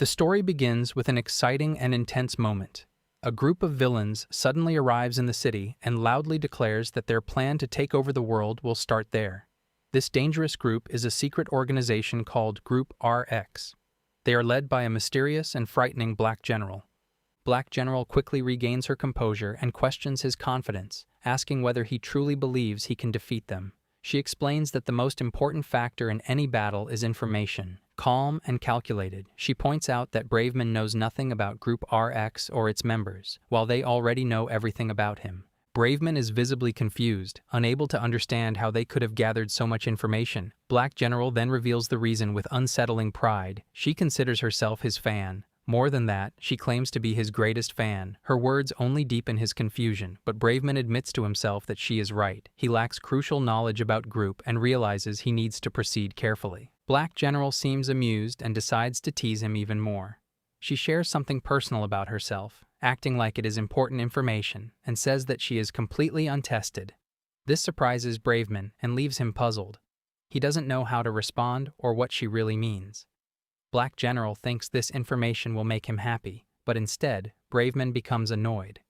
The story begins with an exciting and intense moment. A group of villains suddenly arrives in the city and loudly declares that their plan to take over the world will start there. This dangerous group is a secret organization called Group RX. They are led by a mysterious and frightening Black General. Black General quickly regains her composure and questions his confidence, asking whether he truly believes he can defeat them. She explains that the most important factor in any battle is information. Calm and calculated, she points out that Braveman knows nothing about Group RX or its members, while they already know everything about him. Braveman is visibly confused, unable to understand how they could have gathered so much information. Black General then reveals the reason with unsettling pride. She considers herself his fan. More than that, she claims to be his greatest fan. Her words only deepen his confusion, but Braveman admits to himself that she is right. He lacks crucial knowledge about Group and realizes he needs to proceed carefully. Black General seems amused and decides to tease him even more. She shares something personal about herself, acting like it is important information, and says that she is completely untested. This surprises Braveman and leaves him puzzled. He doesn't know how to respond or what she really means. Black General thinks this information will make him happy, but instead, Braveman becomes annoyed.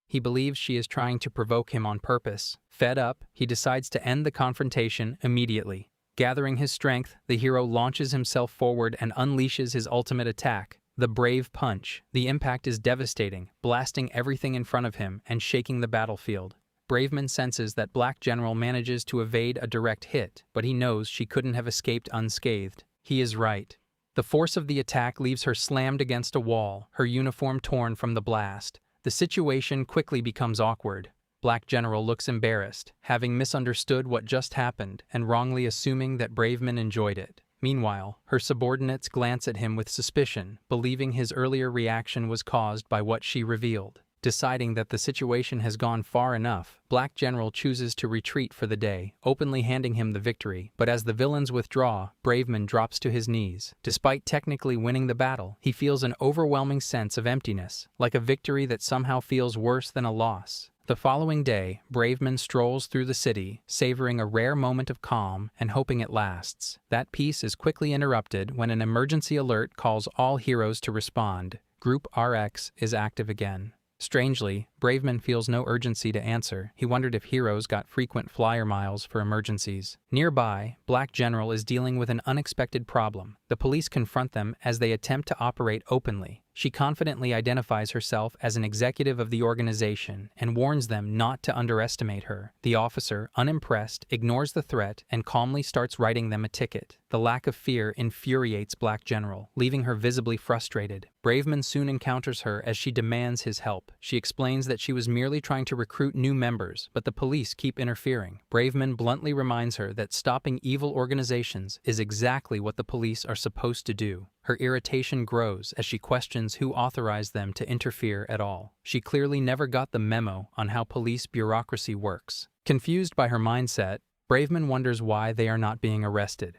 He believes she is trying to provoke him on purpose. Fed up, he decides to end the confrontation immediately. Gathering his strength, the hero launches himself forward and unleashes his ultimate attack, the Brave Punch. The impact is devastating, blasting everything in front of him and shaking the battlefield. Braveman senses that Black General manages to evade a direct hit, but he knows she couldn't have escaped unscathed. He is right. The force of the attack leaves her slammed against a wall, her uniform torn from the blast. The situation quickly becomes awkward. Black General looks embarrassed, having misunderstood what just happened and wrongly assuming that Braveman enjoyed it. Meanwhile, her subordinates glance at him with suspicion, believing his earlier reaction was caused by what she revealed. Deciding that the situation has gone far enough, Black General chooses to retreat for the day, openly handing him the victory. But as the villains withdraw, Braveman drops to his knees. Despite technically winning the battle, he feels an overwhelming sense of emptiness, like a victory that somehow feels worse than a loss. The following day, Braveman strolls through the city, savoring a rare moment of calm and hoping it lasts. That peace is quickly interrupted when an emergency alert calls all heroes to respond. Group RX is active again. Strangely, Braveman feels no urgency to answer. He wondered if heroes got frequent flyer miles for emergencies. Nearby, Black General is dealing with an unexpected problem. The police confront them as they attempt to operate openly. She confidently identifies herself as an executive of the organization and warns them not to underestimate her. The officer, unimpressed, ignores the threat and calmly starts writing them a ticket. The lack of fear infuriates Black General, leaving her visibly frustrated. Braveman soon encounters her as she demands his help. She explains that she was merely trying to recruit new members, but the police keep interfering. Braveman bluntly reminds her that stopping evil organizations is exactly what the police are supposed to do. Her irritation grows as she questions who authorized them to interfere at all. She clearly never got the memo on how police bureaucracy works. Confused by her mindset, Braveman wonders why they are not being arrested.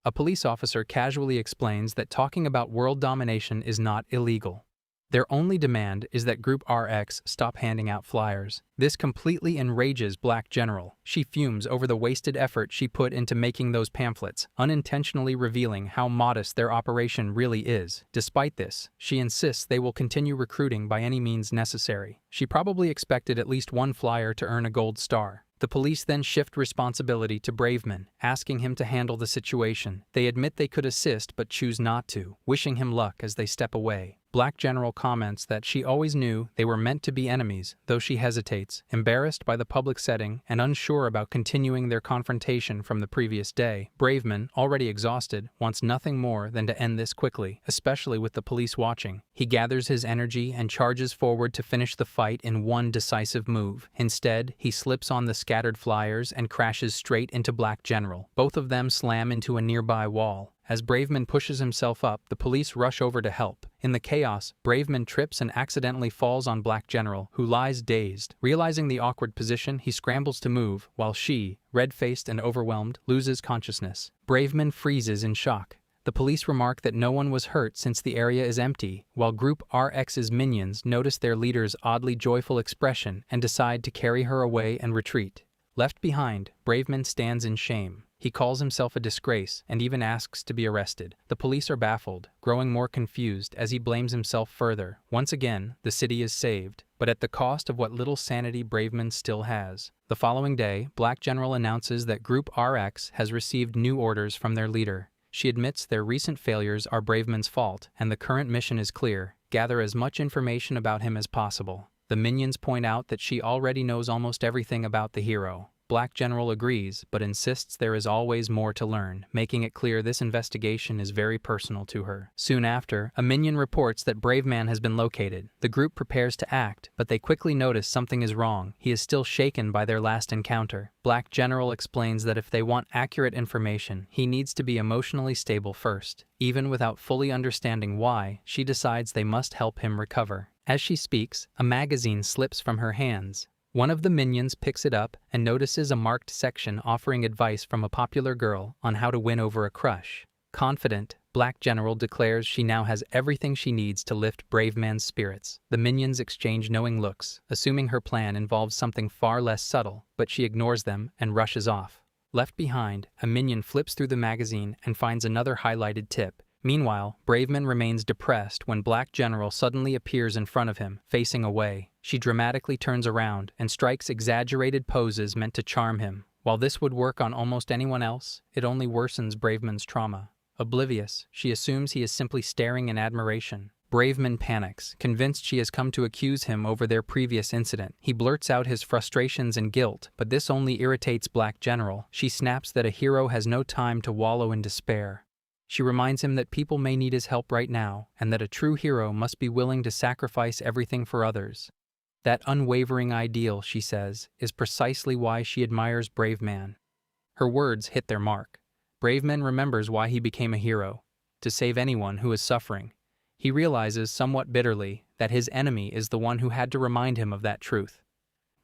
A police officer casually explains that talking about world domination is not illegal. Their only demand is that Group RX stop handing out flyers. This completely enrages Black General. She fumes over the wasted effort she put into making those pamphlets, unintentionally revealing how modest their operation really is. Despite this, she insists they will continue recruiting by any means necessary. She probably expected at least one flyer to earn a gold star. The police then shift responsibility to Braveman, asking him to handle the situation. They admit they could assist but choose not to, wishing him luck as they step away. Black General comments that she always knew they were meant to be enemies, though she hesitates, embarrassed by the public setting and unsure about continuing their confrontation from the previous day. Braveman, already exhausted, wants nothing more than to end this quickly, especially with the police watching. He gathers his energy and charges forward to finish the fight in one decisive move. Instead, he slips on the scattered flyers and crashes straight into Black General. Both of them slam into a nearby wall. As Braveman pushes himself up, the police rush over to help. In the chaos, Braveman trips and accidentally falls on Black General, who lies dazed. Realizing the awkward position, he scrambles to move, while she, red-faced and overwhelmed, loses consciousness. Braveman freezes in shock. The police remark that no one was hurt since the area is empty, while Group RX's minions notice their leader's oddly joyful expression and decide to carry her away and retreat. Left behind, Braveman stands in shame. He calls himself a disgrace and even asks to be arrested. The police are baffled, growing more confused as he blames himself further. Once again, the city is saved, but at the cost of what little sanity Braveman still has. The following day, Black General announces that Group RX has received new orders from their leader. She admits their recent failures are Braveman's fault, and the current mission is clear: gather as much information about him as possible. The minions point out that she already knows almost everything about the hero. Black General agrees, but insists there is always more to learn, making it clear this investigation is very personal to her. Soon after, a minion reports that Braveman has been located. The group prepares to act, but they quickly notice something is wrong. He is still shaken by their last encounter. Black General explains that if they want accurate information, he needs to be emotionally stable first. Even without fully understanding why, she decides they must help him recover. As she speaks, a magazine slips from her hands. One of the minions picks it up and notices a marked section offering advice from a popular girl on how to win over a crush. Confident, Black General declares she now has everything she needs to lift Braveman's spirits. The minions exchange knowing looks, assuming her plan involves something far less subtle, but she ignores them and rushes off. Left behind, a minion flips through the magazine and finds another highlighted tip. Meanwhile, Braveman remains depressed when Black General suddenly appears in front of him, facing away. She dramatically turns around and strikes exaggerated poses meant to charm him. While this would work on almost anyone else, it only worsens Braveman's trauma. Oblivious, she assumes he is simply staring in admiration. Braveman panics, convinced she has come to accuse him over their previous incident. He blurts out his frustrations and guilt, but this only irritates Black General. She snaps that a hero has no time to wallow in despair. She reminds him that people may need his help right now, and that a true hero must be willing to sacrifice everything for others. That unwavering ideal, she says, is precisely why she admires Braveman. Her words hit their mark. Braveman remembers why he became a hero: to save anyone who is suffering. He realizes, somewhat bitterly, that his enemy is the one who had to remind him of that truth.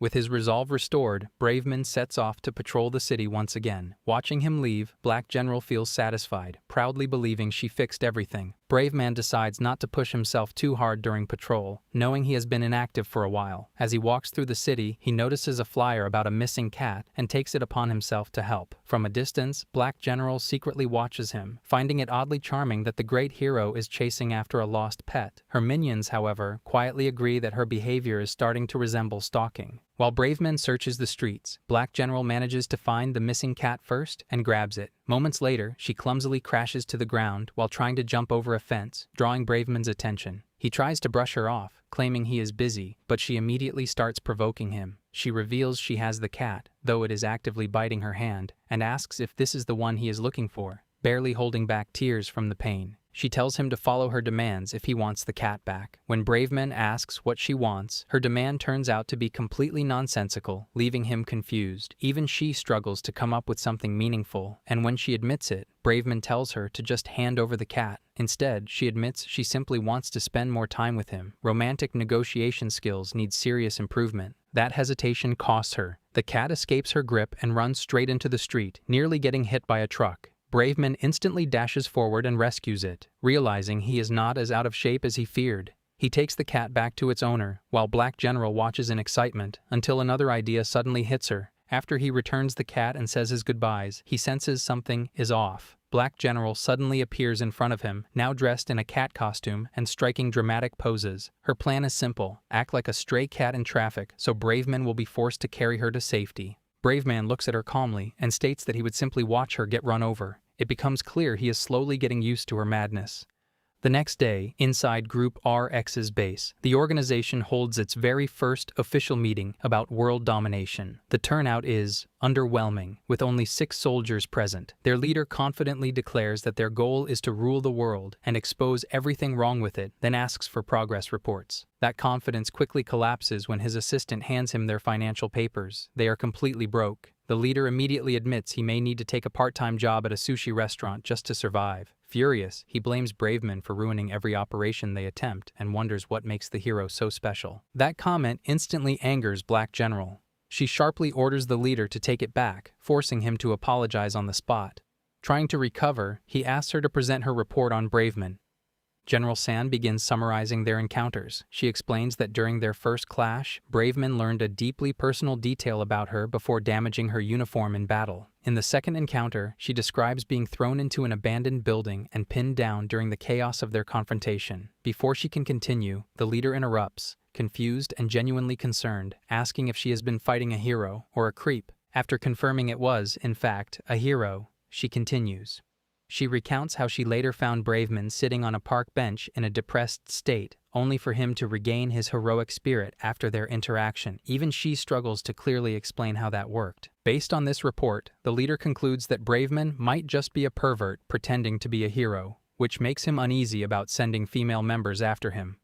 With his resolve restored, Braveman sets off to patrol the city once again. Watching him leave, Black General feels satisfied, proudly believing she fixed everything. Braveman decides not to push himself too hard during patrol, knowing he has been inactive for a while. As he walks through the city, he notices a flyer about a missing cat and takes it upon himself to help. From a distance, Black General secretly watches him, finding it oddly charming that the great hero is chasing after a lost pet. Her minions, however, quietly agree that her behavior is starting to resemble stalking. While Braveman searches the streets, Black General manages to find the missing cat first and grabs it. Moments later, she clumsily crashes to the ground while trying to jump over a fence, drawing Braveman's attention. He tries to brush her off, claiming he is busy, but she immediately starts provoking him. She reveals she has the cat, though it is actively biting her hand, and asks if this is the one he is looking for, barely holding back tears from the pain. She tells him to follow her demands if he wants the cat back. When Braveman asks what she wants, her demand turns out to be completely nonsensical, leaving him confused. Even she struggles to come up with something meaningful, and when she admits it, Braveman tells her to just hand over the cat. Instead, she admits she simply wants to spend more time with him. Romantic negotiation skills need serious improvement. That hesitation costs her. The cat escapes her grip and runs straight into the street, nearly getting hit by a truck. Braveman instantly dashes forward and rescues it, realizing he is not as out of shape as he feared. He takes the cat back to its owner, while Black General watches in excitement, until another idea suddenly hits her. After he returns the cat and says his goodbyes, he senses something is off. Black General suddenly appears in front of him, now dressed in a cat costume and striking dramatic poses. Her plan is simple: act like a stray cat in traffic so Braveman will be forced to carry her to safety. Braveman looks at her calmly and states that he would simply watch her get run over. It becomes clear he is slowly getting used to her madness. The next day, inside Group RX's base, the organization holds its very first official meeting about world domination. The turnout is underwhelming, with only 6 soldiers present. Their leader confidently declares that their goal is to rule the world and expose everything wrong with it, then asks for progress reports. That confidence quickly collapses when his assistant hands him their financial papers. They are completely broke. The leader immediately admits he may need to take a part-time job at a sushi restaurant just to survive. Furious, he blames Braveman for ruining every operation they attempt and wonders what makes the hero so special. That comment instantly angers Black General. She sharply orders the leader to take it back, forcing him to apologize on the spot. Trying to recover, he asks her to present her report on Braveman. General San begins summarizing their encounters. She explains that during their first clash, Braveman learned a deeply personal detail about her before damaging her uniform in battle. In the second encounter, she describes being thrown into an abandoned building and pinned down during the chaos of their confrontation. Before she can continue, the leader interrupts, confused and genuinely concerned, asking if she has been fighting a hero or a creep. After confirming it was, in fact, a hero, she continues. She recounts how she later found Braveman sitting on a park bench in a depressed state, only for him to regain his heroic spirit after their interaction. Even she struggles to clearly explain how that worked. Based on this report, the leader concludes that Braveman might just be a pervert pretending to be a hero, which makes him uneasy about sending female members after him.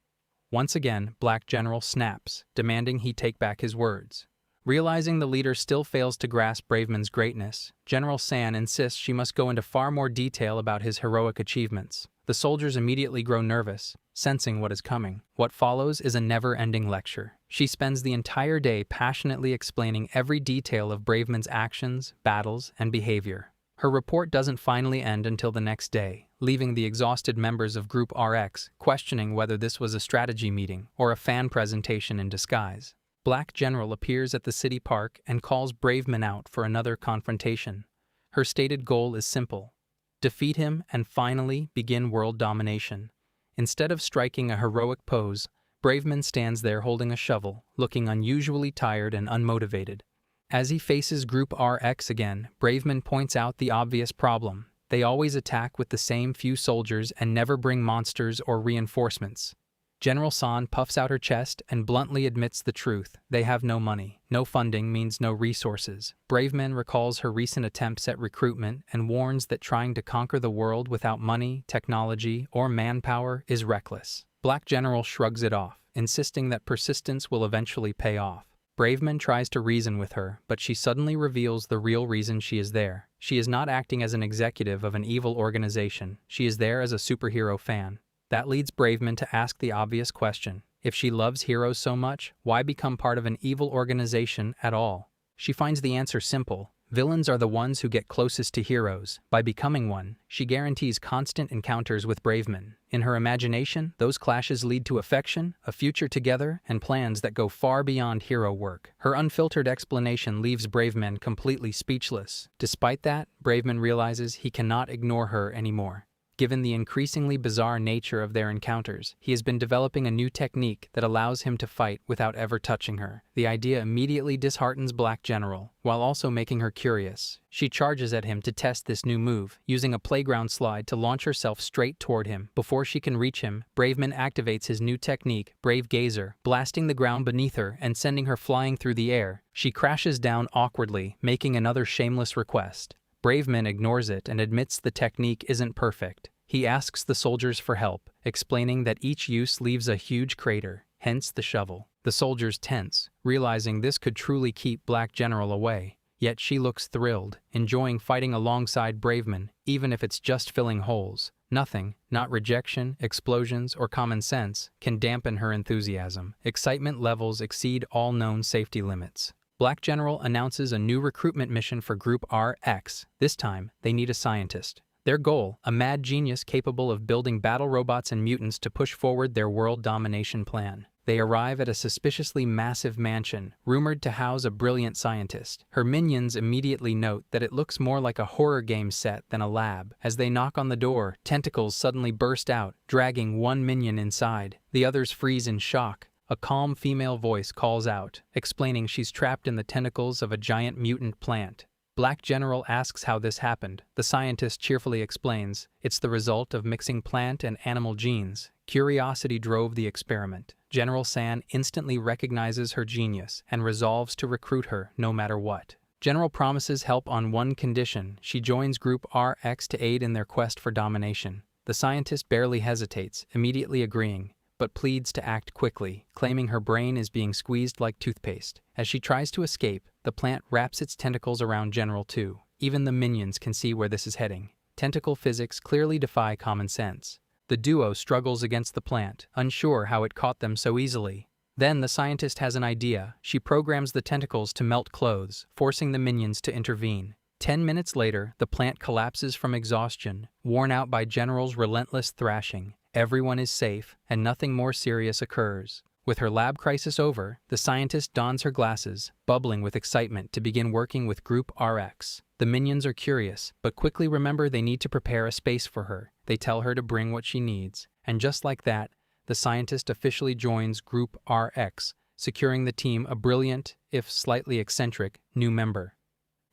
Once again, Black General snaps, demanding he take back his words. Realizing the leader still fails to grasp Braveman's greatness, General San insists she must go into far more detail about his heroic achievements. The soldiers immediately grow nervous, sensing what is coming. What follows is a never-ending lecture. She spends the entire day passionately explaining every detail of Braveman's actions, battles, and behavior. Her report doesn't finally end until the next day, leaving the exhausted members of Group RX questioning whether this was a strategy meeting or a fan presentation in disguise. Black General appears at the city park and calls Braveman out for another confrontation. Her stated goal is simple: defeat him and finally begin world domination. Instead of striking a heroic pose, Braveman stands there holding a shovel, looking unusually tired and unmotivated. As he faces Group RX again, Braveman points out the obvious problem. They always attack with the same few soldiers and never bring monsters or reinforcements. General San puffs out her chest and bluntly admits the truth. They have no money. No funding means no resources. Braveman recalls her recent attempts at recruitment and warns that trying to conquer the world without money, technology, or manpower is reckless. Black General shrugs it off, insisting that persistence will eventually pay off. Braveman tries to reason with her, but she suddenly reveals the real reason she is there. She is not acting as an executive of an evil organization. She is there as a superhero fan. That leads Braveman to ask the obvious question. If she loves heroes so much, why become part of an evil organization at all? She finds the answer simple. Villains are the ones who get closest to heroes. By becoming one, she guarantees constant encounters with Braveman. In her imagination, those clashes lead to affection, a future together, and plans that go far beyond hero work. Her unfiltered explanation leaves Braveman completely speechless. Despite that, Braveman realizes he cannot ignore her anymore. Given the increasingly bizarre nature of their encounters, he has been developing a new technique that allows him to fight without ever touching her. The idea immediately disheartens Black General, while also making her curious. She charges at him to test this new move, using a playground slide to launch herself straight toward him. Before she can reach him, Braveman activates his new technique, Brave Gazer, blasting the ground beneath her and sending her flying through the air. She crashes down awkwardly, making another shameless request. Braveman ignores it and admits the technique isn't perfect. He asks the soldiers for help, explaining that each use leaves a huge crater, hence the shovel. The soldiers tense, realizing this could truly keep Black General away. Yet she looks thrilled, enjoying fighting alongside Braveman, even if it's just filling holes. Nothing, not rejection, explosions, or common sense, can dampen her enthusiasm. Excitement levels exceed all known safety limits. Black General announces a new recruitment mission for Group RX. This time, they need a scientist. Their goal, a mad genius capable of building battle robots and mutants to push forward their world domination plan. They arrive at a suspiciously massive mansion, rumored to house a brilliant scientist. Her minions immediately note that it looks more like a horror game set than a lab. As they knock on the door, tentacles suddenly burst out, dragging one minion inside. The others freeze in shock. A calm female voice calls out, explaining she's trapped in the tentacles of a giant mutant plant. Black General asks how this happened. The scientist cheerfully explains, it's the result of mixing plant and animal genes. Curiosity drove the experiment. General San instantly recognizes her genius and resolves to recruit her no matter what. General promises help on one condition: she joins Group RX to aid in their quest for domination. The scientist barely hesitates, immediately agreeing, but pleads to act quickly, claiming her brain is being squeezed like toothpaste. As she tries to escape, the plant wraps its tentacles around General too. Even the minions can see where this is heading. Tentacle physics clearly defy common sense. The duo struggles against the plant, unsure how it caught them so easily. Then the scientist has an idea. She programs the tentacles to melt clothes, forcing the minions to intervene. 10 minutes later, the plant collapses from exhaustion, worn out by General's relentless thrashing. Everyone is safe, and nothing more serious occurs. With her lab crisis over, the scientist dons her glasses, bubbling with excitement to begin working with Group RX. The minions are curious, but quickly remember they need to prepare a space for her. They tell her to bring what she needs. And just like that, the scientist officially joins Group RX, securing the team a brilliant, if slightly eccentric, new member.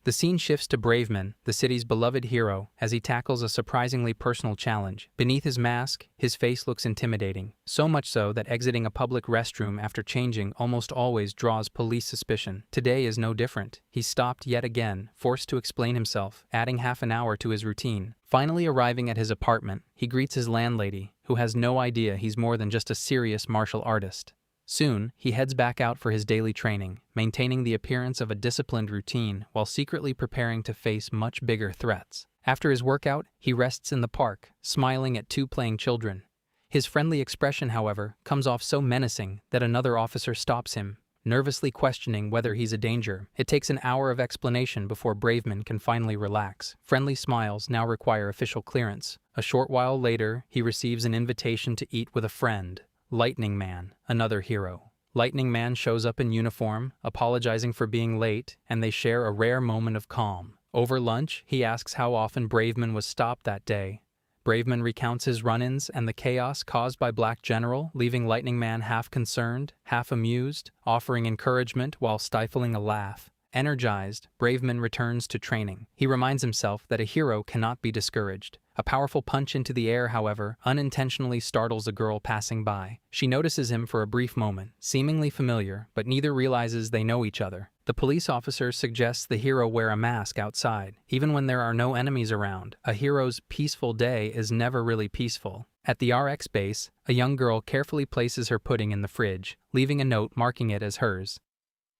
The scene shifts to Braveman, the city's beloved hero, as he tackles a surprisingly personal challenge. Beneath his mask, his face looks intimidating, so much so that exiting a public restroom after changing almost always draws police suspicion. Today is no different. He's stopped yet again, forced to explain himself, adding half an hour to his routine. Finally arriving at his apartment, he greets his landlady, who has no idea he's more than just a serious martial artist. Soon, he heads back out for his daily training, maintaining the appearance of a disciplined routine while secretly preparing to face much bigger threats. After his workout, he rests in the park, smiling at two playing children. His friendly expression, however, comes off so menacing that another officer stops him, nervously questioning whether he's a danger. It takes an hour of explanation before Braveman can finally relax. Friendly smiles now require official clearance. A short while later, he receives an invitation to eat with a friend. Lightning Man, another hero. Lightning Man shows up in uniform, apologizing for being late, and they share a rare moment of calm. Over lunch, he asks how often Braveman was stopped that day. Braveman recounts his run-ins and the chaos caused by Black General, leaving Lightning Man half concerned, half amused, offering encouragement while stifling a laugh. Energized, Braveman returns to training. He reminds himself that a hero cannot be discouraged. A powerful punch into the air, however, unintentionally startles a girl passing by. She notices him for a brief moment, seemingly familiar, but neither realizes they know each other. The police officer suggests the hero wear a mask outside. Even when there are no enemies around, a hero's peaceful day is never really peaceful. At the RX base, a young girl carefully places her pudding in the fridge, leaving a note marking it as hers.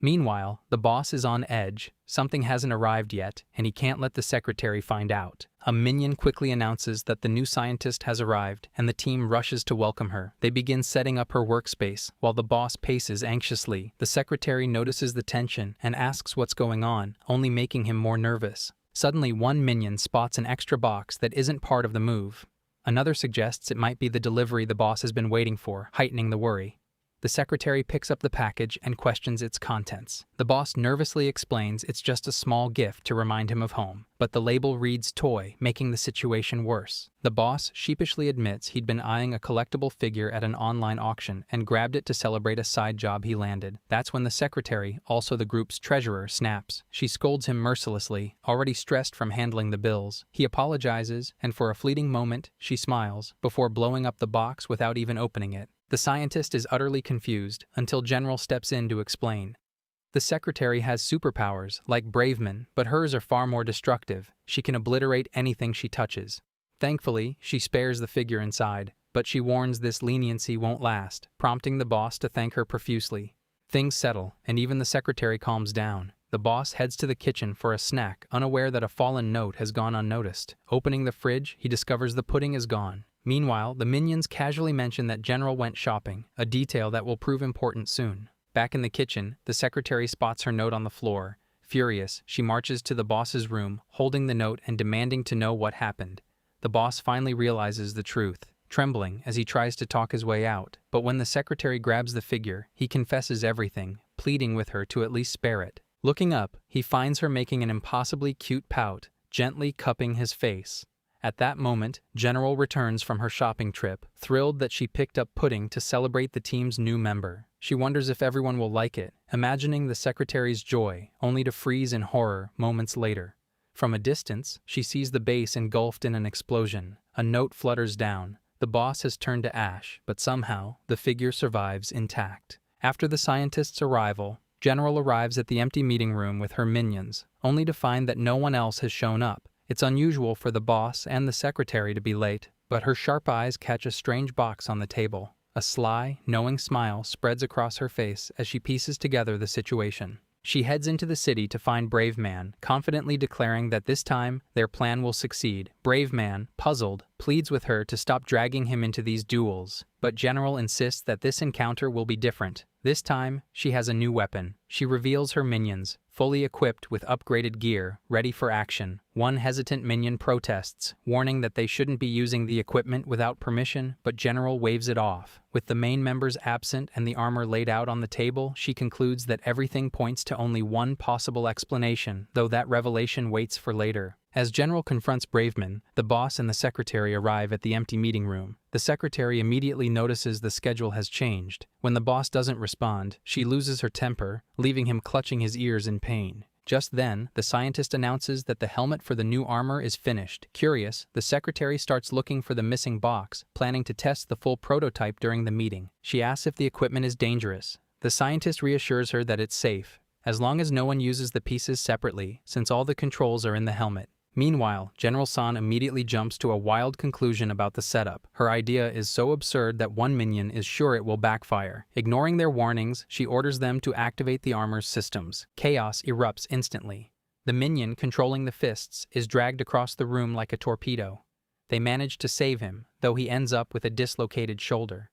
Meanwhile, the boss is on edge. Something hasn't arrived yet, and he can't let the secretary find out. A minion quickly announces that the new scientist has arrived, and the team rushes to welcome her. They begin setting up her workspace, while the boss paces anxiously. The secretary notices the tension and asks what's going on, only making him more nervous. Suddenly, one minion spots an extra box that isn't part of the move. Another suggests it might be the delivery the boss has been waiting for, heightening the worry. The secretary picks up the package and questions its contents. The boss nervously explains it's just a small gift to remind him of home, but the label reads toy, making the situation worse. The boss sheepishly admits he'd been eyeing a collectible figure at an online auction and grabbed it to celebrate a side job he landed. That's when the secretary, also the group's treasurer, snaps. She scolds him mercilessly, already stressed from handling the bills. He apologizes, and for a fleeting moment, she smiles, before blowing up the box without even opening it. The scientist is utterly confused until General steps in to explain. The secretary has superpowers, like Braveman, but hers are far more destructive. She can obliterate anything she touches. Thankfully, she spares the figure inside, but she warns this leniency won't last, prompting the boss to thank her profusely. Things settle, and even the secretary calms down. The boss heads to the kitchen for a snack, unaware that a fallen note has gone unnoticed. Opening the fridge, he discovers the pudding is gone. Meanwhile, the minions casually mention that General went shopping, a detail that will prove important soon. Back in the kitchen, the secretary spots her note on the floor. Furious, she marches to the boss's room, holding the note and demanding to know what happened. The boss finally realizes the truth, trembling as he tries to talk his way out. But when the secretary grabs the figure, he confesses everything, pleading with her to at least spare it. Looking up, he finds her making an impossibly cute pout, gently cupping his face. At that moment, General returns from her shopping trip, thrilled that she picked up pudding to celebrate the team's new member. She wonders if everyone will like it, imagining the secretary's joy, only to freeze in horror moments later. From a distance, she sees the base engulfed in an explosion. A note flutters down. The boss has turned to ash, but somehow, the figure survives intact. After the scientist's arrival, General arrives at the empty meeting room with her minions, only to find that no one else has shown up. It's unusual for the boss and the secretary to be late, but her sharp eyes catch a strange box on the table. A sly, knowing smile spreads across her face as she pieces together the situation. She heads into the city to find Brave Man, confidently declaring that this time, their plan will succeed. Brave Man, puzzled, pleads with her to stop dragging him into these duels, but General insists that this encounter will be different. This time, she has a new weapon. She reveals her minions, fully equipped with upgraded gear, ready for action. One hesitant minion protests, warning that they shouldn't be using the equipment without permission, but General waves it off. With the main members absent and the armor laid out on the table, she concludes that everything points to only one possible explanation, though that revelation waits for later. As General confronts Braveman, the boss and the secretary arrive at the empty meeting room. The secretary immediately notices the schedule has changed. When the boss doesn't respond, she loses her temper, leaving him clutching his ears in pain. Just then, the scientist announces that the helmet for the new armor is finished. Curious, the secretary starts looking for the missing box, planning to test the full prototype during the meeting. She asks if the equipment is dangerous. The scientist reassures her that it's safe, as long as no one uses the pieces separately, since all the controls are in the helmet. Meanwhile, General San immediately jumps to a wild conclusion about the setup. Her idea is so absurd that one minion is sure it will backfire. Ignoring their warnings, she orders them to activate the armor's systems. Chaos erupts instantly. The minion controlling the fists is dragged across the room like a torpedo. They manage to save him, though he ends up with a dislocated shoulder.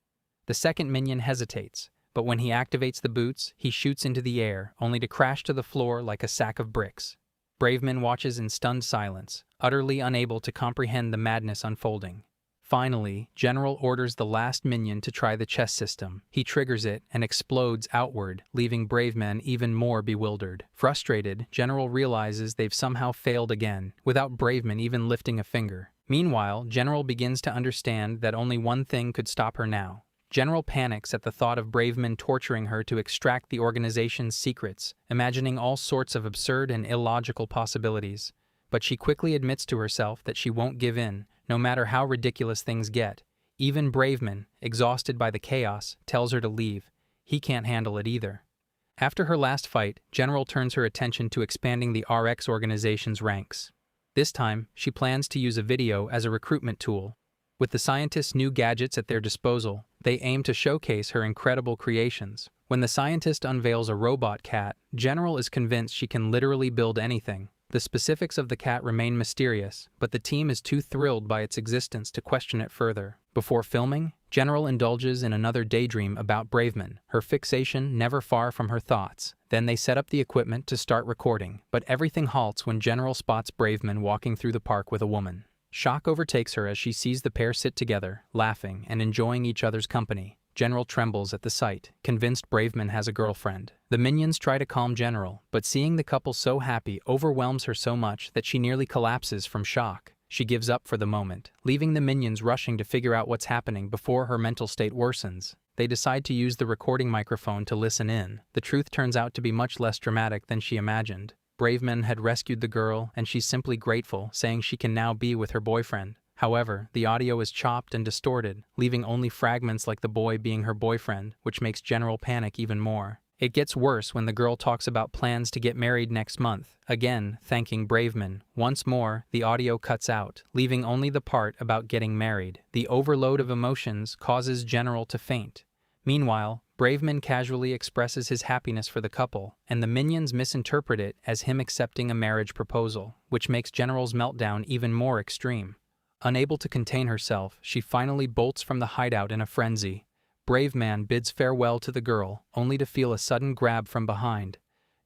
The second minion hesitates, but when he activates the boots, he shoots into the air, only to crash to the floor like a sack of bricks. Braveman watches in stunned silence, utterly unable to comprehend the madness unfolding. Finally, General orders the last minion to try the chess system. He triggers it and explodes outward, leaving Braveman even more bewildered. Frustrated, General realizes they've somehow failed again, without Braveman even lifting a finger. Meanwhile, General begins to understand that only one thing could stop her now. General panics at the thought of Braveman torturing her to extract the organization's secrets, imagining all sorts of absurd and illogical possibilities. But she quickly admits to herself that she won't give in, no matter how ridiculous things get. Even Braveman, exhausted by the chaos, tells her to leave. He can't handle it either. After her last fight, General turns her attention to expanding the RX organization's ranks. This time, she plans to use a video as a recruitment tool. With the scientists' new gadgets at their disposal, they aim to showcase her incredible creations. When the scientist unveils a robot cat, General is convinced she can literally build anything. The specifics of the cat remain mysterious, but the team is too thrilled by its existence to question it further. Before filming, General indulges in another daydream about Braveman, her fixation never far from her thoughts. Then they set up the equipment to start recording, but everything halts when General spots Braveman walking through the park with a woman. Shock overtakes her as she sees the pair sit together, laughing and enjoying each other's company. General trembles at the sight, convinced Braveman has a girlfriend. The minions try to calm General, but seeing the couple so happy overwhelms her so much that she nearly collapses from shock. She gives up for the moment, leaving the minions rushing to figure out what's happening before her mental state worsens. They decide to use the recording microphone to listen in. The truth turns out to be much less dramatic than she imagined. Braveman had rescued the girl, and she's simply grateful, saying she can now be with her boyfriend. However, the audio is chopped and distorted, leaving only fragments like the boy being her boyfriend, which makes General panic even more. It gets worse when the girl talks about plans to get married next month, again thanking Braveman. Once more, the audio cuts out, leaving only the part about getting married. The overload of emotions causes General to faint. Meanwhile, Braveman casually expresses his happiness for the couple, and the minions misinterpret it as him accepting a marriage proposal, which makes General's meltdown even more extreme. Unable to contain herself, she finally bolts from the hideout in a frenzy. Braveman bids farewell to the girl, only to feel a sudden grab from behind.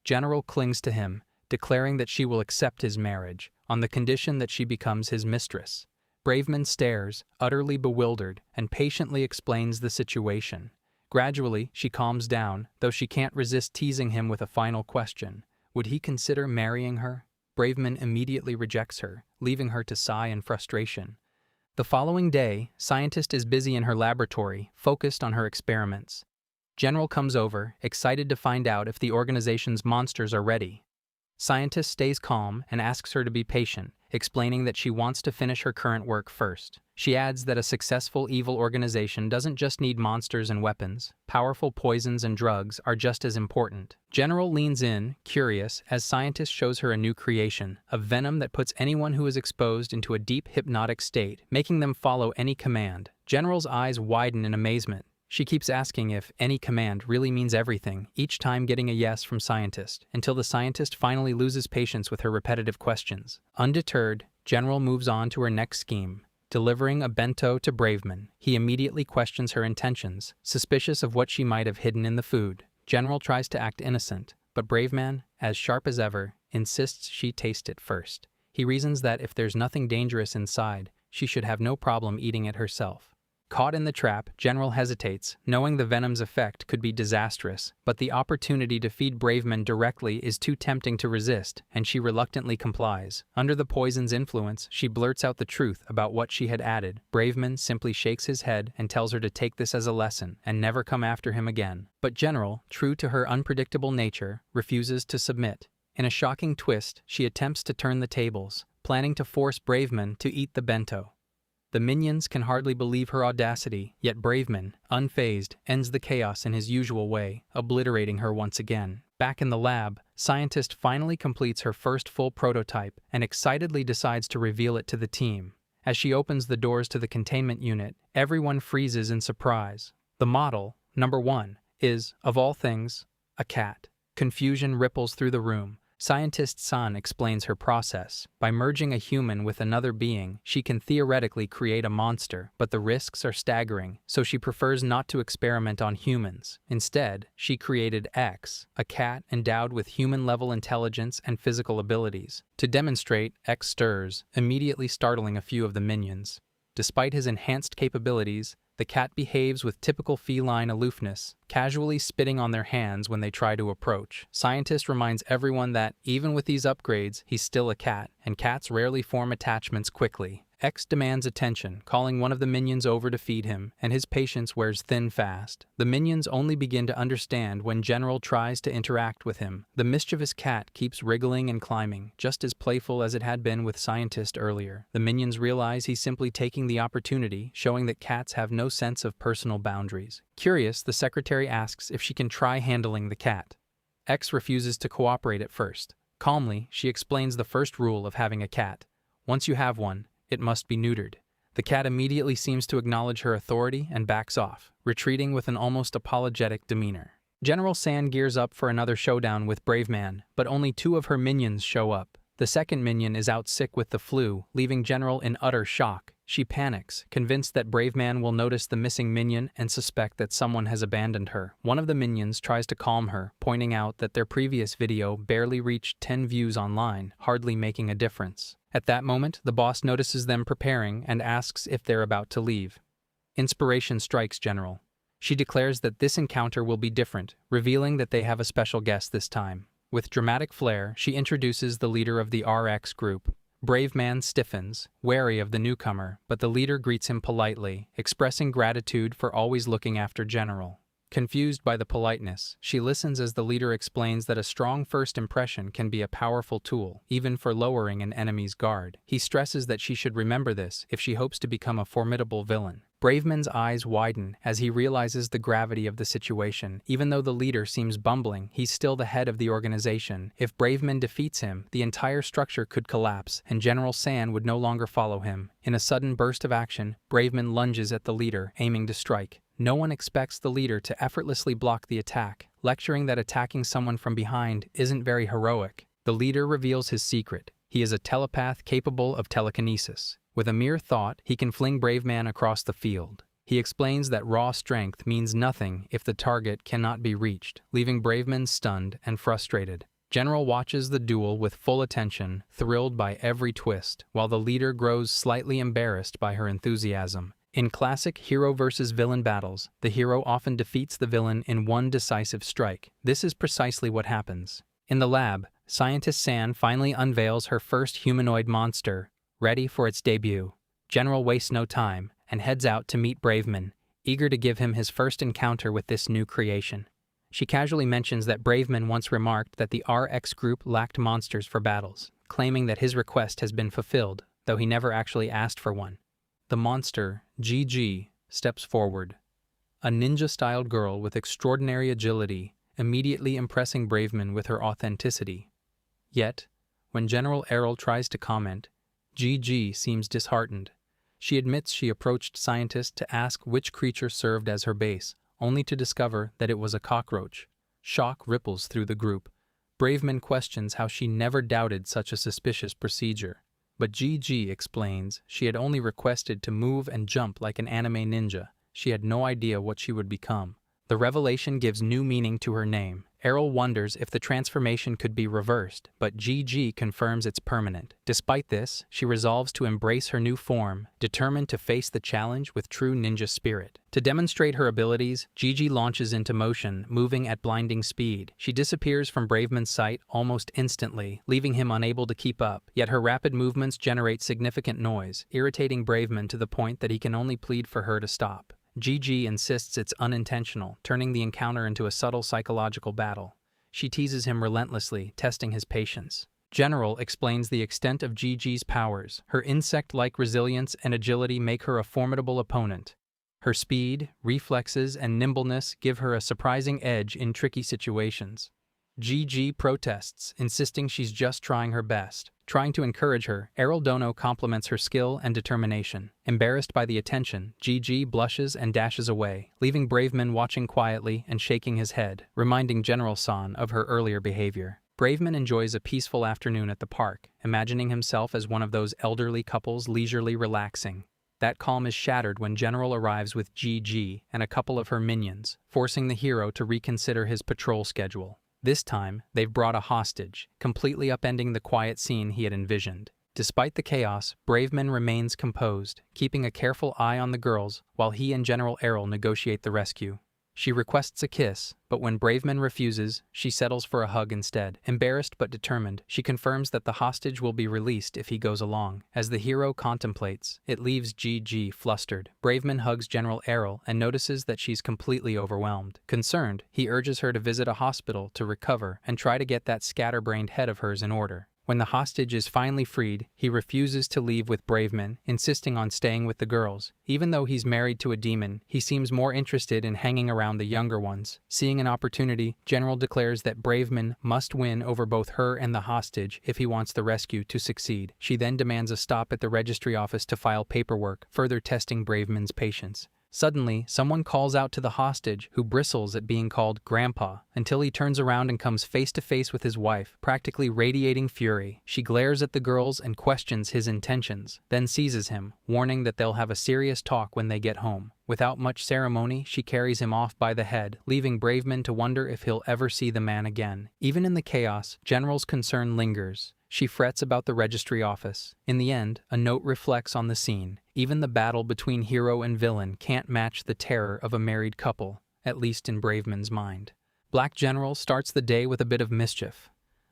General clings to him, declaring that she will accept his marriage, on the condition that she becomes his mistress. Braveman stares, utterly bewildered, and patiently explains the situation. Gradually, she calms down, though she can't resist teasing him with a final question. Would he consider marrying her? Braveman immediately rejects her, leaving her to sigh in frustration. The following day, Scientist is busy in her laboratory, focused on her experiments. General comes over, excited to find out if the organization's monsters are ready. Scientist stays calm and asks her to be patient, explaining that she wants to finish her current work first. She adds that a successful evil organization doesn't just need monsters and weapons. Powerful poisons and drugs are just as important. General leans in, curious, as Scientist shows her a new creation, a venom that puts anyone who is exposed into a deep hypnotic state, making them follow any command. General's eyes widen in amazement. She keeps asking if any command really means everything, each time getting a yes from Scientist, until the Scientist finally loses patience with her repetitive questions. Undeterred, General moves on to her next scheme. delivering a bento to Braveman. He immediately questions her intentions, suspicious of what she might have hidden in the food. General tries to act innocent, but Braveman, as sharp as ever, insists she taste it first. He reasons that if there's nothing dangerous inside, she should have no problem eating it herself. Caught in the trap, General hesitates, knowing the venom's effect could be disastrous, but the opportunity to feed Braveman directly is too tempting to resist, and she reluctantly complies. Under the poison's influence, she blurts out the truth about what she had added. Braveman simply shakes his head and tells her to take this as a lesson and never come after him again. But General, true to her unpredictable nature, refuses to submit. In a shocking twist, she attempts to turn the tables, planning to force Braveman to eat the bento. The minions can hardly believe her audacity, yet Braveman, unfazed, ends the chaos in his usual way, obliterating her once again. Back in the lab, Scientist finally completes her first full prototype and excitedly decides to reveal it to the team. As she opens the doors to the containment unit, everyone freezes in surprise. The model, number 1, is, of all things, a cat. Confusion ripples through the room. Scientist San explains her process. By merging a human with another being, she can theoretically create a monster, but the risks are staggering, so she prefers not to experiment on humans. Instead, she created X, a cat endowed with human-level intelligence and physical abilities. To demonstrate, X stirs, immediately startling a few of the minions. Despite his enhanced capabilities, the cat behaves with typical feline aloofness, casually spitting on their hands when they try to approach. Scientist reminds everyone that, even with these upgrades, he's still a cat, and cats rarely form attachments quickly. X demands attention, calling one of the minions over to feed him, and his patience wears thin fast. The minions only begin to understand when General tries to interact with him. The mischievous cat keeps wriggling and climbing, just as playful as it had been with Scientist earlier. The minions realize he's simply taking the opportunity, showing that cats have no sense of personal boundaries. Curious, the secretary asks if she can try handling the cat. X refuses to cooperate at first. Calmly, she explains the first rule of having a cat. Once you have one, it must be neutered. The cat immediately seems to acknowledge her authority and backs off, retreating with an almost apologetic demeanor. General San gears up for another showdown with Braveman, but only 2 of her minions show up. The second minion is out sick with the flu, leaving General in utter shock. She panics, convinced that Braveman will notice the missing minion and suspect that someone has abandoned her. One of the minions tries to calm her, pointing out that their previous video barely reached 10 views online, hardly making a difference. At that moment, the boss notices them preparing and asks if they're about to leave. Inspiration strikes General. She declares that this encounter will be different, revealing that they have a special guest this time. With dramatic flair, she introduces the leader of the RX group. Braveman stiffens, wary of the newcomer, but the leader greets him politely, expressing gratitude for always looking after General. Confused by the politeness, she listens as the leader explains that a strong first impression can be a powerful tool, even for lowering an enemy's guard. He stresses that she should remember this if she hopes to become a formidable villain. Braveman's eyes widen as he realizes the gravity of the situation. Even though the leader seems bumbling, he's still the head of the organization. If Braveman defeats him, the entire structure could collapse, and General San would no longer follow him. In a sudden burst of action, Braveman lunges at the leader, aiming to strike. No one expects the leader to effortlessly block the attack, lecturing that attacking someone from behind isn't very heroic. The leader reveals his secret. He is a telepath capable of telekinesis. With a mere thought, he can fling Braveman across the field. He explains that raw strength means nothing if the target cannot be reached, leaving Braveman stunned and frustrated. General watches the duel with full attention, thrilled by every twist, while the leader grows slightly embarrassed by her enthusiasm. In classic hero versus villain battles, the hero often defeats the villain in one decisive strike. This is precisely what happens. In the lab, Scientist San finally unveils her first humanoid monster, ready for its debut. General wastes no time and heads out to meet Braveman, eager to give him his first encounter with this new creation. She casually mentions that Braveman once remarked that the RX group lacked monsters for battles, claiming that his request has been fulfilled, though he never actually asked for one. The monster, GG, steps forward. A ninja-styled girl with extraordinary agility, immediately impressing Braveman with her authenticity. Yet, when General Errol tries to comment, GG seems disheartened. She admits she approached Scientist to ask which creature served as her base, only to discover that it was a cockroach. Shock ripples through the group. Braveman questions how she never doubted such a suspicious procedure. But Gigi explains she had only requested to move and jump like an anime ninja. She had no idea what she would become. The revelation gives new meaning to her name. Errol wonders if the transformation could be reversed, but Gigi confirms it's permanent. Despite this, she resolves to embrace her new form, determined to face the challenge with true ninja spirit. To demonstrate her abilities, Gigi launches into motion, moving at blinding speed. She disappears from Braveman's sight almost instantly, leaving him unable to keep up. Yet her rapid movements generate significant noise, irritating Braveman to the point that he can only plead for her to stop. Gigi insists it's unintentional, turning the encounter into a subtle psychological battle. She teases him relentlessly, testing his patience. General explains the extent of Gigi's powers. Her insect-like resilience and agility make her a formidable opponent. Her speed, reflexes, and nimbleness give her a surprising edge in tricky situations. Gigi protests, insisting she's just trying her best. Trying to encourage her, Errol Dono compliments her skill and determination. Embarrassed by the attention, Gigi blushes and dashes away, leaving Braveman watching quietly and shaking his head, reminding General San of her earlier behavior. Braveman enjoys a peaceful afternoon at the park, imagining himself as one of those elderly couples leisurely relaxing. That calm is shattered when General arrives with Gigi and a couple of her minions, forcing the hero to reconsider his patrol schedule. This time, they've brought a hostage, completely upending the quiet scene he had envisioned. Despite the chaos, Braveman remains composed, keeping a careful eye on the girls while he and General Errol negotiate the rescue. She requests a kiss, but when Braveman refuses, she settles for a hug instead. Embarrassed but determined, she confirms that the hostage will be released if he goes along. As the hero contemplates, it leaves Gigi flustered. Braveman hugs General Errol and notices that she's completely overwhelmed. Concerned, he urges her to visit a hospital to recover and try to get that scatterbrained head of hers in order. When the hostage is finally freed, he refuses to leave with Braveman, insisting on staying with the girls. Even though he's married to a demon, he seems more interested in hanging around the younger ones. Seeing an opportunity, General declares that Braveman must win over both her and the hostage if he wants the rescue to succeed. She then demands a stop at the registry office to file paperwork, further testing Braveman's patience. Suddenly, someone calls out to the hostage, who bristles at being called Grandpa, until he turns around and comes face to face with his wife, practically radiating fury. She glares at the girls and questions his intentions, then seizes him, warning that they'll have a serious talk when they get home. Without much ceremony, she carries him off by the head, leaving Braveman to wonder if he'll ever see the man again. Even in the chaos, General's concern lingers. She frets about the registry office. In the end, a note reflects on the scene. Even the battle between hero and villain can't match the terror of a married couple, at least in Braveman's mind. Black General starts the day with a bit of mischief.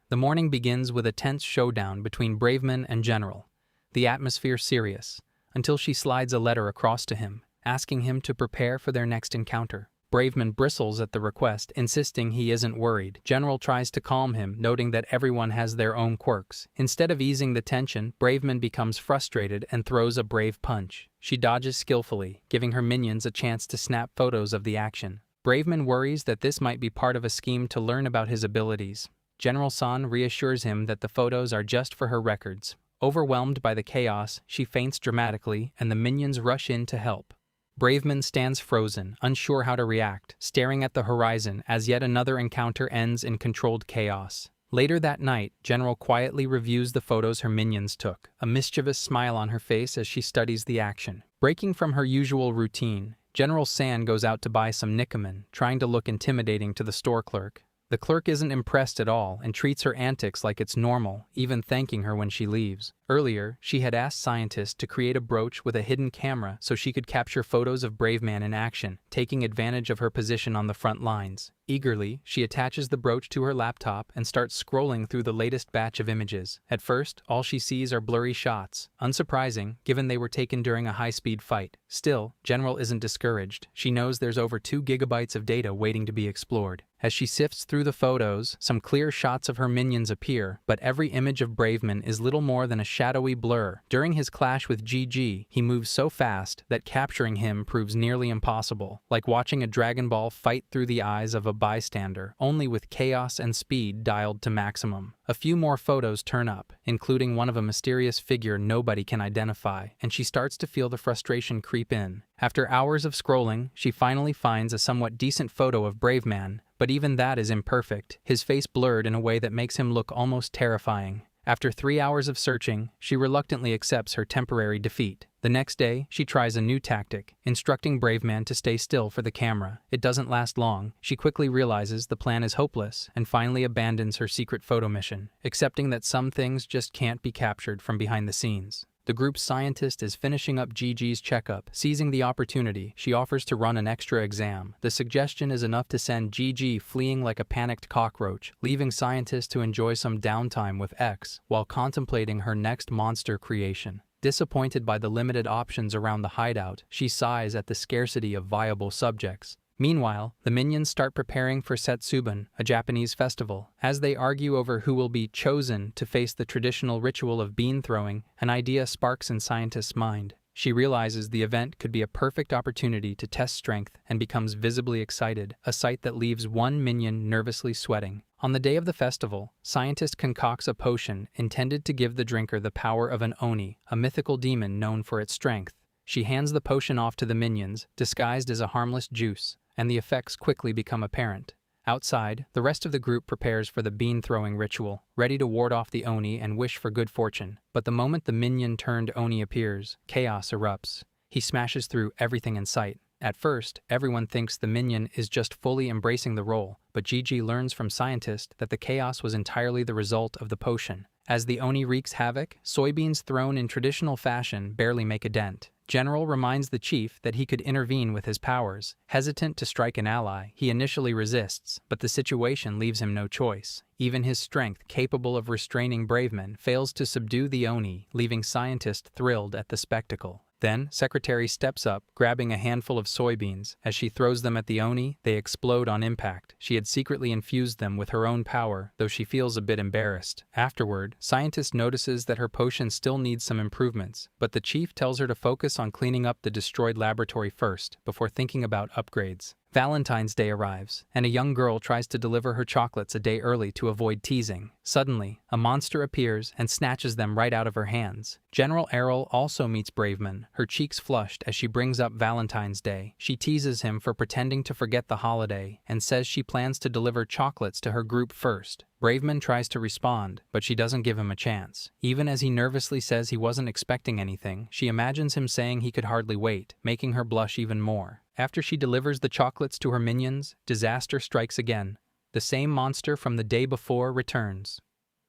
The morning begins with a tense showdown between Braveman and General, the atmosphere serious, until she slides a letter across to him, asking him to prepare for their next encounter. Braveman bristles at the request, insisting he isn't worried. General tries to calm him, noting that everyone has their own quirks. Instead of easing the tension, Braveman becomes frustrated and throws a brave punch. She dodges skillfully, giving her minions a chance to snap photos of the action. Braveman worries that this might be part of a scheme to learn about his abilities. General San reassures him that the photos are just for her records. Overwhelmed by the chaos, she faints dramatically, and the minions rush in to help. Braveman stands frozen, unsure how to react, staring at the horizon as yet another encounter ends in controlled chaos. Later that night, General quietly reviews the photos her minions took, a mischievous smile on her face as she studies the action. Breaking from her usual routine, General San goes out to buy some Nikoman, trying to look intimidating to the store clerk. The clerk isn't impressed at all and treats her antics like it's normal, even thanking her when she leaves. Earlier, she had asked scientists to create a brooch with a hidden camera so she could capture photos of Braveman in action, taking advantage of her position on the front lines. Eagerly, she attaches the brooch to her laptop and starts scrolling through the latest batch of images. At first, all she sees are blurry shots. Unsurprising, given they were taken during a high-speed fight. Still, General isn't discouraged. She knows there's over 2 gigabytes of data waiting to be explored. As she sifts through the photos, some clear shots of her minions appear, but every image of Braveman is little more than a shadowy blur. During his clash with Gigi, he moves so fast that capturing him proves nearly impossible, like watching a Dragon Ball fight through the eyes of a bystander, only with chaos and speed dialed to maximum. A few more photos turn up, including one of a mysterious figure nobody can identify, and she starts to feel the frustration creep in. After hours of scrolling, she finally finds a somewhat decent photo of Braveman, but even that is imperfect, his face blurred in a way that makes him look almost terrifying. After 3 hours of searching, she reluctantly accepts her temporary defeat. The next day, she tries a new tactic, instructing Braveman to stay still for the camera. It doesn't last long. She quickly realizes the plan is hopeless and finally abandons her secret photo mission, accepting that some things just can't be captured from behind the scenes. The group's scientist is finishing up Gigi's checkup. Seizing the opportunity, she offers to run an extra exam. The suggestion is enough to send Gigi fleeing like a panicked cockroach, leaving scientist to enjoy some downtime with X while contemplating her next monster creation. Disappointed by the limited options around the hideout, she sighs at the scarcity of viable subjects. Meanwhile, the minions start preparing for Setsuban, a Japanese festival. As they argue over who will be chosen to face the traditional ritual of bean throwing, an idea sparks in Scientist's mind. She realizes the event could be a perfect opportunity to test strength and becomes visibly excited, a sight that leaves one minion nervously sweating. On the day of the festival, Scientist concocts a potion intended to give the drinker the power of an Oni, a mythical demon known for its strength. She hands the potion off to the minions, disguised as a harmless juice, and the effects quickly become apparent. Outside, the rest of the group prepares for the bean-throwing ritual, ready to ward off the Oni and wish for good fortune. But the moment the minion-turned Oni appears, chaos erupts. He smashes through everything in sight. At first, everyone thinks the minion is just fully embracing the role, but Gigi learns from Scientist that the chaos was entirely the result of the potion. As the Oni wreaks havoc, soybeans thrown in traditional fashion barely make a dent. General reminds the chief that he could intervene with his powers. Hesitant to strike an ally, he initially resists, but the situation leaves him no choice. Even his strength, capable of restraining Braveman, fails to subdue the Oni, leaving Scientist thrilled at the spectacle. Then, Secretary steps up, grabbing a handful of soybeans. As she throws them at the Oni, they explode on impact. She had secretly infused them with her own power, though she feels a bit embarrassed. Afterward, Scientist notices that her potion still needs some improvements, but the chief tells her to focus on cleaning up the destroyed laboratory first, before thinking about upgrades. Valentine's Day arrives, and a young girl tries to deliver her chocolates a day early to avoid teasing. Suddenly, a monster appears and snatches them right out of her hands. General Errol also meets Braveman, her cheeks flushed as she brings up Valentine's Day. She teases him for pretending to forget the holiday and says she plans to deliver chocolates to her group first. Braveman tries to respond, but she doesn't give him a chance. Even as he nervously says he wasn't expecting anything, she imagines him saying he could hardly wait, making her blush even more. After she delivers the chocolates to her minions, disaster strikes again. The same monster from the day before returns.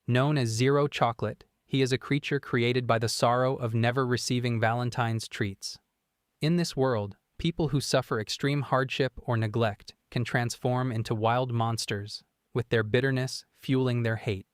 Known as Zero Chocolate, he is a creature created by the sorrow of never receiving Valentine's treats. In this world, people who suffer extreme hardship or neglect can transform into wild monsters, with their bitterness fueling their hate.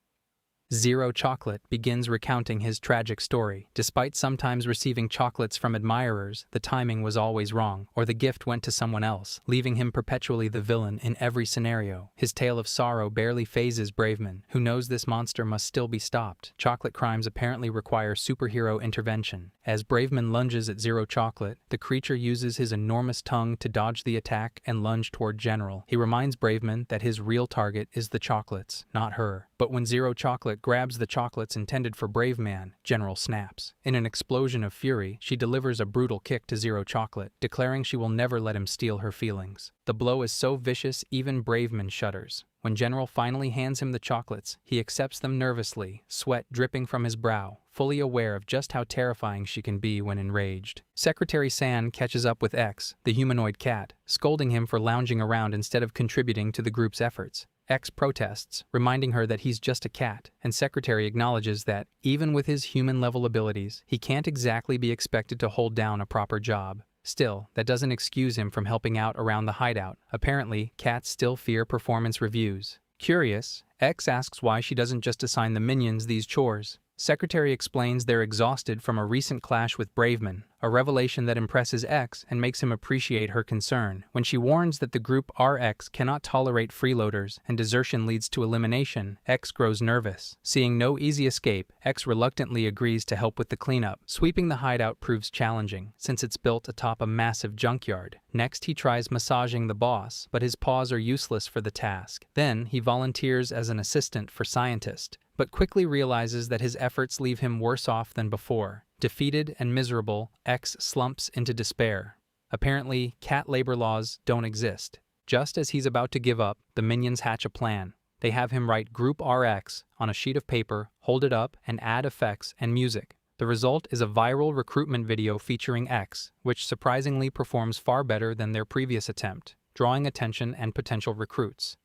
Zero Chocolate begins recounting his tragic story. Despite sometimes receiving chocolates from admirers, the timing was always wrong, or the gift went to someone else, leaving him perpetually the villain in every scenario. His tale of sorrow barely phases Braveman, who knows this monster must still be stopped. Chocolate crimes apparently require superhero intervention. As Braveman lunges at Zero Chocolate, the creature uses his enormous tongue to dodge the attack and lunge toward General. He reminds Braveman that his real target is the chocolates, not her. But when Zero Chocolate grabs the chocolates intended for Braveman, General snaps. In an explosion of fury, she delivers a brutal kick to Zero Chocolate, declaring she will never let him steal her feelings. The blow is so vicious even Braveman shudders. When General finally hands him the chocolates, he accepts them nervously, sweat dripping from his brow, fully aware of just how terrifying she can be when enraged. Secretary San catches up with X, the humanoid cat, scolding him for lounging around instead of contributing to the group's efforts. X protests, reminding her that he's just a cat, and Secretary acknowledges that, even with his human-level abilities, he can't exactly be expected to hold down a proper job. Still, that doesn't excuse him from helping out around the hideout. Apparently, cats still fear performance reviews. Curious, X asks why she doesn't just assign the minions these chores. Secretary explains they're exhausted from a recent clash with Braveman, a revelation that impresses X and makes him appreciate her concern. When she warns that the group RX cannot tolerate freeloaders and desertion leads to elimination, X grows nervous. Seeing no easy escape, X reluctantly agrees to help with the cleanup. Sweeping the hideout proves challenging, since it's built atop a massive junkyard. Next, he tries massaging the boss, but his paws are useless for the task. Then, he volunteers as an assistant for Scientist, but quickly realizes that his efforts leave him worse off than before. Defeated and miserable, X slumps into despair. Apparently, cat labor laws don't exist. Just as he's about to give up, the minions hatch a plan. They have him write Group RX on a sheet of paper, hold it up, and add effects and music. The result is a viral recruitment video featuring X, which surprisingly performs far better than their previous attempt, drawing attention and potential recruits.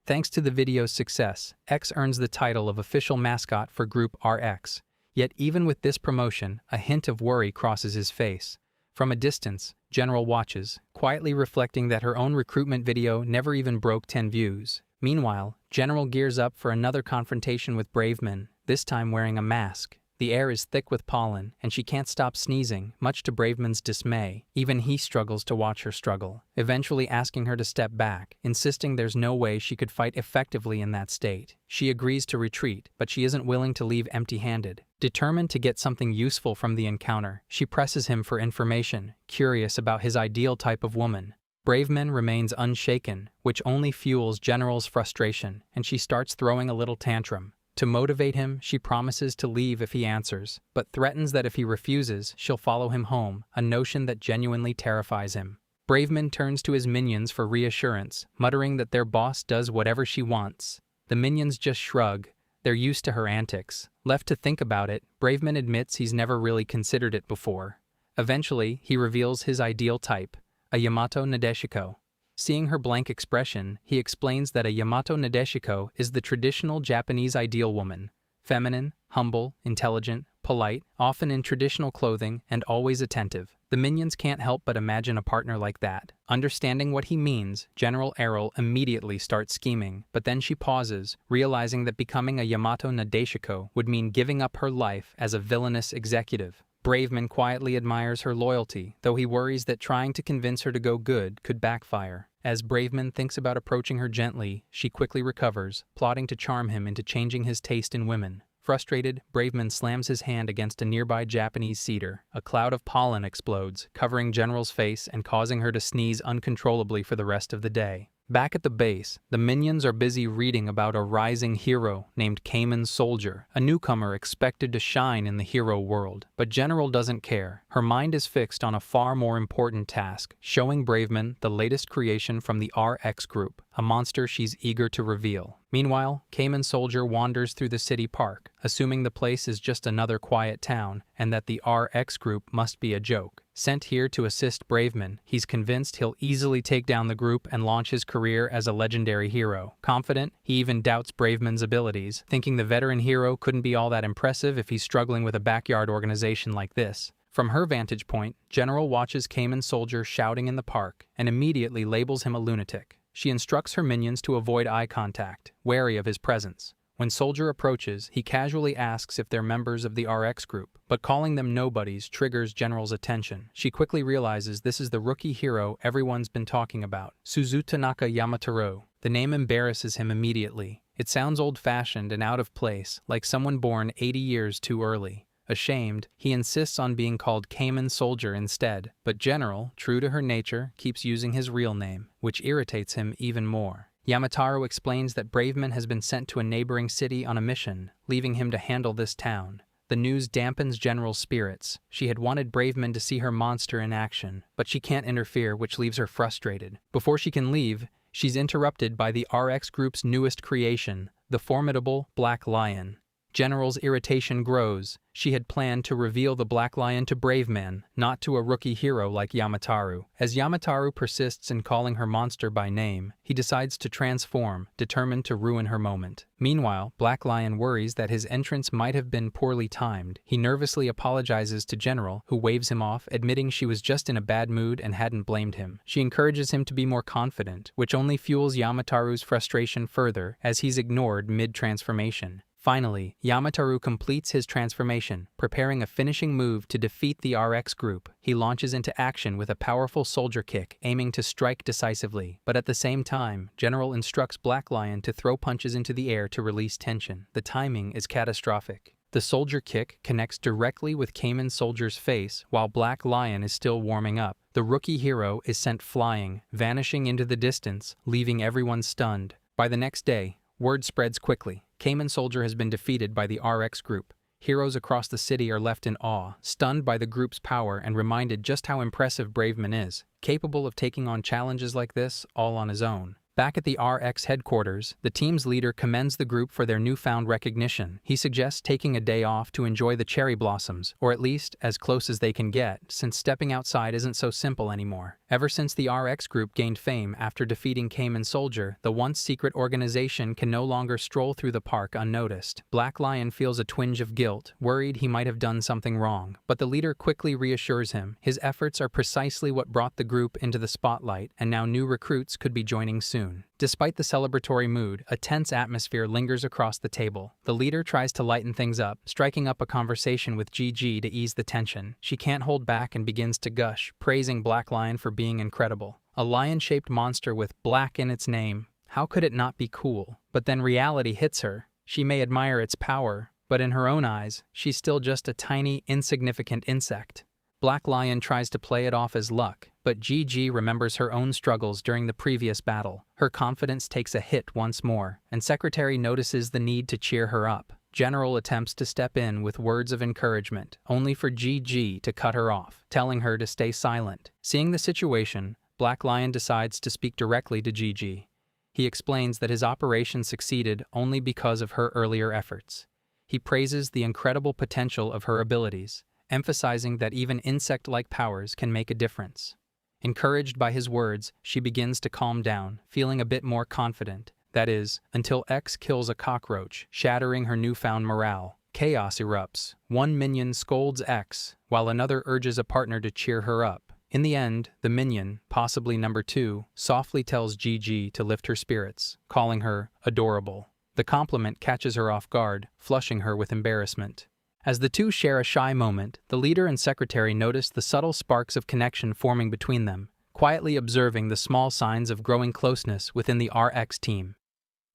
Thanks to the video's success, X earns the title of official mascot for Group RX. Yet even with this promotion, a hint of worry crosses his face. From a distance, General watches, quietly reflecting that her own recruitment video never even broke 10 views. Meanwhile, General gears up for another confrontation with Braveman, this time wearing a mask. The air is thick with pollen, and she can't stop sneezing, much to Braveman's dismay. Even he struggles to watch her struggle, eventually asking her to step back, insisting there's no way she could fight effectively in that state. She agrees to retreat, but she isn't willing to leave empty-handed. Determined to get something useful from the encounter, she presses him for information, curious about his ideal type of woman. Braveman remains unshaken, which only fuels General's frustration, and she starts throwing a little tantrum. To motivate him, she promises to leave if he answers, but threatens that if he refuses, she'll follow him home, a notion that genuinely terrifies him. Braveman turns to his minions for reassurance, muttering that their boss does whatever she wants. The minions just shrug. They're used to her antics. Left to think about it, Braveman admits he's never really considered it before. Eventually, he reveals his ideal type, a Yamato Nadeshiko. Seeing her blank expression, he explains that a Yamato Nadeshiko is the traditional Japanese ideal woman. Feminine, humble, intelligent, polite, often in traditional clothing, and always attentive. The minions can't help but imagine a partner like that. Understanding what he means, General Errol immediately starts scheming, but then she pauses, realizing that becoming a Yamato Nadeshiko would mean giving up her life as a villainous executive. Braveman quietly admires her loyalty, though he worries that trying to convince her to go good could backfire. As Braveman thinks about approaching her gently, she quickly recovers, plotting to charm him into changing his taste in women. Frustrated, Braveman slams his hand against a nearby Japanese cedar. A cloud of pollen explodes, covering General's face and causing her to sneeze uncontrollably for the rest of the day. Back at the base, the minions are busy reading about a rising hero named Cayman Soldier, a newcomer expected to shine in the hero world. But General doesn't care. Her mind is fixed on a far more important task, showing Braveman the latest creation from the RX group, a monster she's eager to reveal. Meanwhile, Cayman Soldier wanders through the city park, assuming the place is just another quiet town and that the RX group must be a joke. Sent here to assist Braveman, he's convinced he'll easily take down the group and launch his career as a legendary hero. Confident, he even doubts Braveman's abilities, thinking the veteran hero couldn't be all that impressive if he's struggling with a backyard organization like this. From her vantage point, General watches Cayman Soldier shouting in the park and immediately labels him a lunatic. She instructs her minions to avoid eye contact, wary of his presence. When Soldier approaches, he casually asks if they're members of the RX group, but calling them nobodies triggers General's attention. She quickly realizes this is the rookie hero everyone's been talking about, Suzutanaka Yamataro. The name embarrasses him immediately. It sounds old-fashioned and out of place, like someone born 80 years too early. Ashamed, he insists on being called Cayman Soldier instead, but General, true to her nature, keeps using his real name, which irritates him even more. Yamataro explains that Braveman has been sent to a neighboring city on a mission, leaving him to handle this town. The news dampens General's spirits. She had wanted Braveman to see her monster in action, but she can't interfere, which leaves her frustrated. Before she can leave, she's interrupted by the RX group's newest creation, the formidable Black Lion. General's irritation grows. She had planned to reveal the Black Lion to Braveman, not to a rookie hero like Yamataro. As Yamataro persists in calling her monster by name, he decides to transform, determined to ruin her moment. Meanwhile, Black Lion worries that his entrance might have been poorly timed. He nervously apologizes to General, who waves him off, admitting she was just in a bad mood and hadn't blamed him. She encourages him to be more confident, which only fuels Yamataro's frustration further as he's ignored mid-transformation. Finally, Yamataro completes his transformation, preparing a finishing move to defeat the RX group. He launches into action with a powerful soldier kick, aiming to strike decisively. But at the same time, General instructs Black Lion to throw punches into the air to release tension. The timing is catastrophic. The soldier kick connects directly with Cayman Soldier's face while Black Lion is still warming up. The rookie hero is sent flying, vanishing into the distance, leaving everyone stunned. By the next day, word spreads quickly. Cayman Soldier has been defeated by the RX group. Heroes across the city are left in awe, stunned by the group's power and reminded just how impressive Braveman is, capable of taking on challenges like this all on his own. Back at the RX headquarters, the team's leader commends the group for their newfound recognition. He suggests taking a day off to enjoy the cherry blossoms, or at least as close as they can get, since stepping outside isn't so simple anymore. Ever since the RX group gained fame after defeating Cayman Soldier, the once secret organization can no longer stroll through the park unnoticed. Black Lion feels a twinge of guilt, worried he might have done something wrong, but the leader quickly reassures him. His efforts are precisely what brought the group into the spotlight, and now new recruits could be joining soon. Despite the celebratory mood, a tense atmosphere lingers across the table. The leader tries to lighten things up, striking up a conversation with Gigi to ease the tension. She can't hold back and begins to gush, praising Black Lion for being incredible. A lion-shaped monster with black in its name. How could it not be cool? But then reality hits her. She may admire its power, but in her own eyes, she's still just a tiny, insignificant insect. Black Lion tries to play it off as luck, but Gigi remembers her own struggles during the previous battle. Her confidence takes a hit once more, and Secretary notices the need to cheer her up. General attempts to step in with words of encouragement, only for Gigi to cut her off, telling her to stay silent. Seeing the situation, Black Lion decides to speak directly to Gigi. He explains that his operation succeeded only because of her earlier efforts. He praises the incredible potential of her abilities, emphasizing that even insect-like powers can make a difference. Encouraged by his words, she begins to calm down, feeling a bit more confident. That is, until X kills a cockroach, shattering her newfound morale. Chaos erupts. One minion scolds X, while another urges a partner to cheer her up. In the end, the minion, possibly number 2, softly tells Gigi to lift her spirits, calling her adorable. The compliment catches her off guard, flushing her with embarrassment. As the two share a shy moment, the leader and secretary notice the subtle sparks of connection forming between them, quietly observing the small signs of growing closeness within the RX team.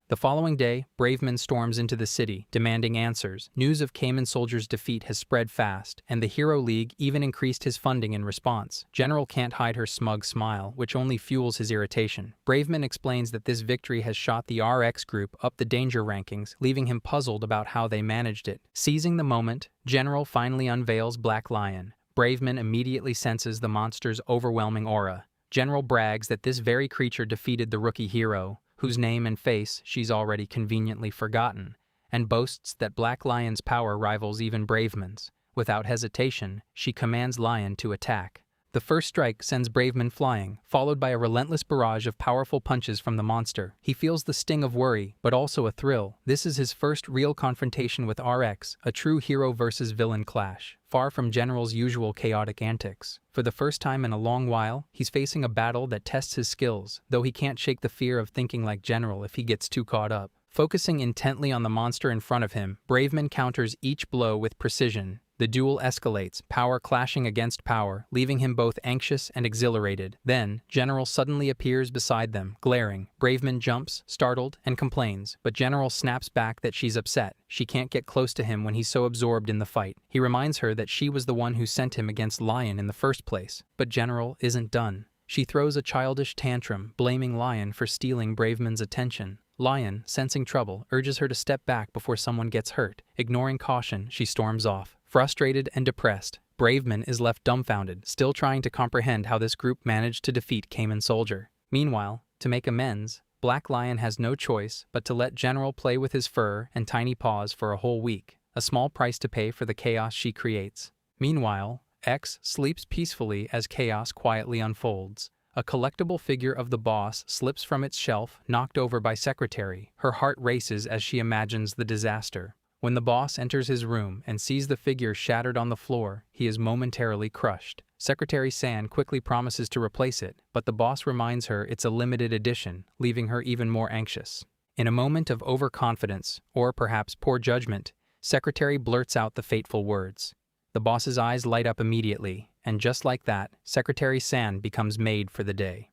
The following day, Braveman storms into the city, demanding answers. News of Cayman Soldier's defeat has spread fast, and the Hero League even increased his funding in response. General can't hide her smug smile, which only fuels his irritation. Braveman explains that this victory has shot the RX group up the danger rankings, leaving him puzzled about how they managed it. Seizing the moment, General finally unveils Black Lion. Braveman immediately senses the monster's overwhelming aura. General brags that this very creature defeated the rookie hero, whose name and face she's already conveniently forgotten, and boasts that Black Lion's power rivals even Braveman's. Without hesitation, she commands Lion to attack. The first strike sends Braveman flying, followed by a relentless barrage of powerful punches from the monster. He feels the sting of worry, but also a thrill. This is his first real confrontation with RX, a true hero versus villain clash, far from General's usual chaotic antics. For the first time in a long while, he's facing a battle that tests his skills, though he can't shake the fear of thinking like General if he gets too caught up. Focusing intently on the monster in front of him, Braveman counters each blow with precision. The duel escalates, power clashing against power, leaving him both anxious and exhilarated. Then, General suddenly appears beside them, glaring. Braveman jumps, startled, and complains, but General snaps back that she's upset. She can't get close to him when he's so absorbed in the fight. He reminds her that she was the one who sent him against Lion in the first place. But General isn't done. She throws a childish tantrum, blaming Lion for stealing Braveman's attention. Lion, sensing trouble, urges her to step back before someone gets hurt. Ignoring caution, she storms off. Frustrated and depressed, Braveman is left dumbfounded, still trying to comprehend how this group managed to defeat Cayman Soldier. Meanwhile, to make amends, Black Lion has no choice but to let General play with his fur and tiny paws for a whole week, a small price to pay for the chaos she creates. Meanwhile, X sleeps peacefully as chaos quietly unfolds. A collectible figure of the boss slips from its shelf, knocked over by Secretary. Her heart races as she imagines the disaster. When the boss enters his room and sees the figure shattered on the floor, he is momentarily crushed. Secretary San quickly promises to replace it, but the boss reminds her it's a limited edition, leaving her even more anxious. In a moment of overconfidence, or perhaps poor judgment, Secretary blurts out the fateful words. The boss's eyes light up immediately, and just like that, Secretary San becomes maid for the day.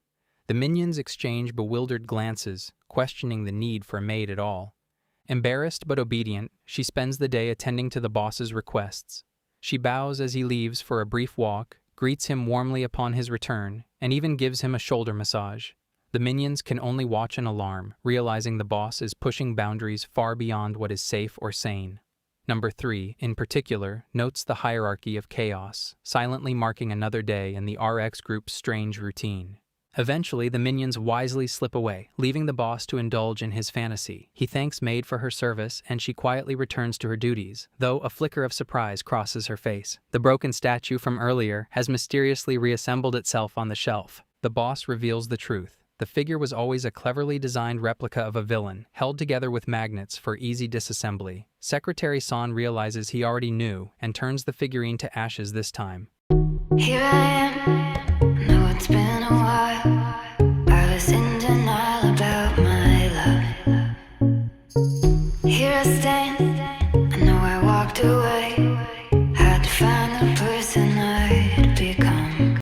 The minions exchange bewildered glances, questioning the need for a maid at all. Embarrassed but obedient, she spends the day attending to the boss's requests. She bows as he leaves for a brief walk, greets him warmly upon his return, and even gives him a shoulder massage. The minions can only watch in alarm, realizing the boss is pushing boundaries far beyond what is safe or sane. Number 3, in particular, notes the hierarchy of chaos, silently marking another day in the RX group's strange routine. Eventually, the minions wisely slip away, leaving the boss to indulge in his fantasy. He thanks Maid for her service, and she quietly returns to her duties, though a flicker of surprise crosses her face. The broken statue from earlier has mysteriously reassembled itself on the shelf. The boss reveals the truth. The figure was always a cleverly designed replica of a villain, held together with magnets for easy disassembly. Secretary San realizes he already knew and turns the figurine to ashes this time. Here I am.